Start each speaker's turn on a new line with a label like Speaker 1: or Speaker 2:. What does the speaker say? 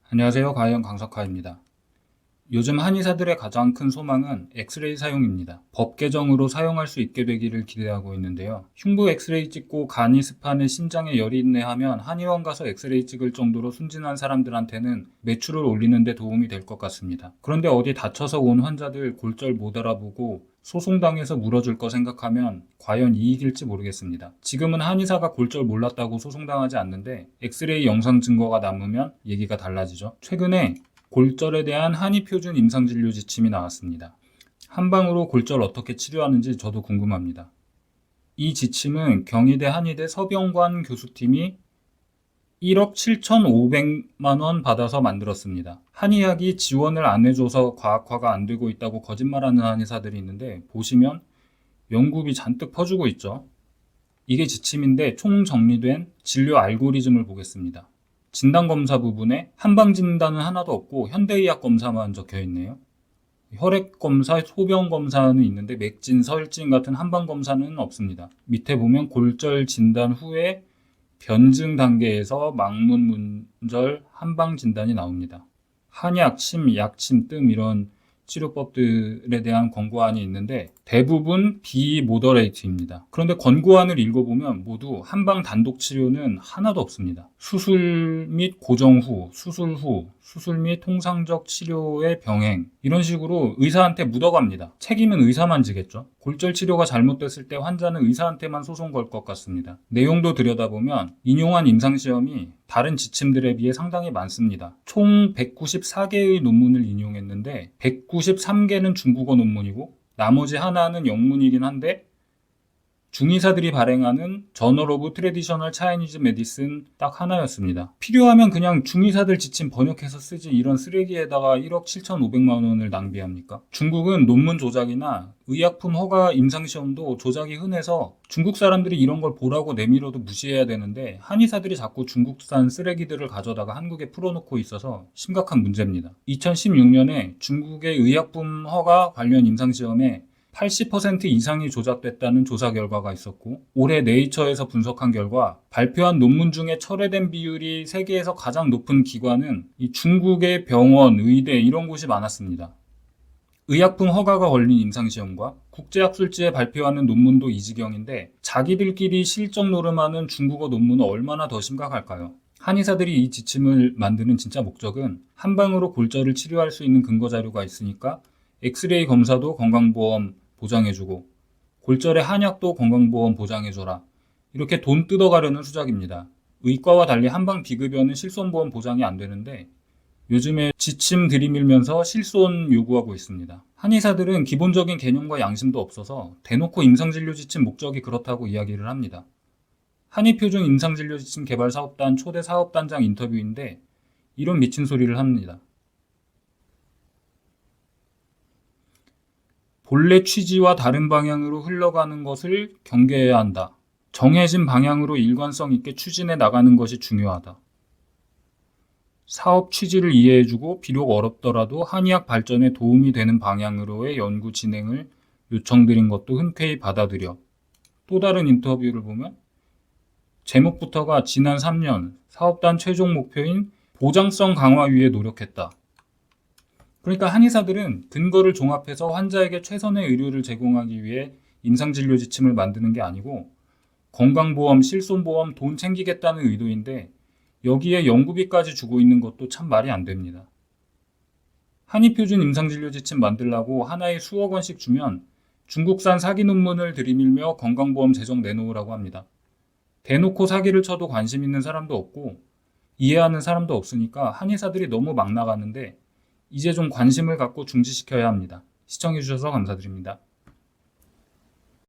Speaker 1: 안녕하세요. 가해영 강석하입니다. 요즘 한의사들의 가장 큰 소망은 엑스레이 사용입니다. 법 개정으로 사용할 수 있게 되기를 기대하고 있는데요. 흉부 엑스레이 찍고 간이 습하는 심장에 열이 있네 하면 한의원 가서 엑스레이 찍을 정도로 순진한 사람들한테는 매출을 올리는 데 도움이 될 것 같습니다. 그런데 어디 다쳐서 온 환자들 골절 못 알아보고 소송당해서 물어줄 거 생각하면 과연 이익일지 모르겠습니다. 지금은 한의사가 골절 몰랐다고 소송당하지 않는데 엑스레이 영상 증거가 남으면 얘기가 달라지죠. 최근에 골절에 대한 한의표준 임상진료 지침이 나왔습니다. 한방으로 골절 어떻게 치료하는지 저도 궁금합니다. 이 지침은 경희대 한의대 서병관 교수팀이 1억 7,500만 원 받아서 만들었습니다. 한의학이 지원을 안 해줘서 과학화가 안 되고 있다고 거짓말하는 한의사들이 있는데 보시면 연구비 잔뜩 퍼주고 있죠. 이게 지침인데 총정리된 진료 알고리즘을 보겠습니다. 진단검사 부분에 한방진단은 하나도 없고 현대의학 검사만 적혀 있네요. 혈액검사, 소변검사는 있는데 맥진, 서울진 같은 한방검사는 없습니다. 밑에 보면 골절 진단 후에 변증 단계에서 망문 문절 한방진단이 나옵니다. 한약, 침, 약침, 뜸 이런 치료법들에 대한 권고안이 있는데 대부분 비모더레이트입니다. 그런데 권고안을 읽어보면 모두 한방 단독 치료는 하나도 없습니다. 수술 및 고정 후, 수술 및 통상적 치료의 병행 이런 식으로 의사한테 묻어갑니다. 책임은 의사만 지겠죠. 골절 치료가 잘못됐을 때 환자는 의사한테만 소송 걸 것 같습니다. 내용도 들여다보면 인용한 임상시험이 다른 지침들에 비해 상당히 많습니다. 총 194개의 논문을 인용했는데 193개는 중국어 논문이고 나머지 하나는 영문이긴 한데 중의사들이 발행하는 저널 오브 트래디셔널 차이니즈 메디슨 딱 하나였습니다. 필요하면 그냥 중의사들 지침 번역해서 쓰지 이런 쓰레기에다가 1억 7,500만 원을 낭비합니까? 중국은 논문 조작이나 의약품 허가 임상시험도 조작이 흔해서 중국 사람들이 이런 걸 보라고 내밀어도 무시해야 되는데 한의사들이 자꾸 중국산 쓰레기들을 가져다가 한국에 풀어놓고 있어서 심각한 문제입니다. 2016년에 중국의 의약품 허가 관련 임상시험에 80% 이상이 조작됐다는 조사 결과가 있었고 올해 네이처에서 분석한 결과 발표한 논문 중에 철회된 비율이 세계에서 가장 높은 기관은 이 중국의 병원, 의대 이런 곳이 많았습니다. 의약품 허가가 걸린 임상시험과 국제학술지에 발표하는 논문도 이 지경인데 자기들끼리 실적 노름하는 중국어 논문은 얼마나 더 심각할까요? 한의사들이 이 지침을 만드는 진짜 목적은 한방으로 골절을 치료할 수 있는 근거 자료가 있으니까 엑스레이 검사도 건강보험 보장해주고 골절의 한약도 건강보험 보장해줘라. 이렇게 돈 뜯어가려는 수작입니다. 의과와 달리 한방 비급여는 실손보험 보장이 안 되는데 요즘에 지침 들이밀면서 실손 요구하고 있습니다. 한의사들은 기본적인 개념과 양심도 없어서 대놓고 임상진료 지침 목적이 그렇다고 이야기를 합니다. 한의표준 임상진료 지침 개발 사업단 초대 사업단장 인터뷰인데 이런 미친 소리를 합니다. 본래 취지와 다른 방향으로 흘러가는 것을 경계해야 한다. 정해진 방향으로 일관성 있게 추진해 나가는 것이 중요하다. 사업 취지를 이해해주고 비록 어렵더라도 한의학 발전에 도움이 되는 방향으로의 연구 진행을 요청드린 것도 흔쾌히 받아들여. 또 다른 인터뷰를 보면 제목부터가 지난 3년 사업단 최종 목표인 보장성 강화 위에 노력했다. 그러니까 한의사들은 근거를 종합해서 환자에게 최선의 의료를 제공하기 위해 임상진료 지침을 만드는 게 아니고 건강보험, 실손보험 돈 챙기겠다는 의도인데 여기에 연구비까지 주고 있는 것도 참 말이 안 됩니다. 한의표준 임상진료 지침 만들라고 하나에 수억 원씩 주면 중국산 사기 논문을 들이밀며 건강보험 제정 내놓으라고 합니다. 대놓고 사기를 쳐도 관심 있는 사람도 없고 이해하는 사람도 없으니까 한의사들이 너무 막 나가는데 이제 좀 관심을 갖고 중지시켜야 합니다. 시청해주셔서 감사드립니다.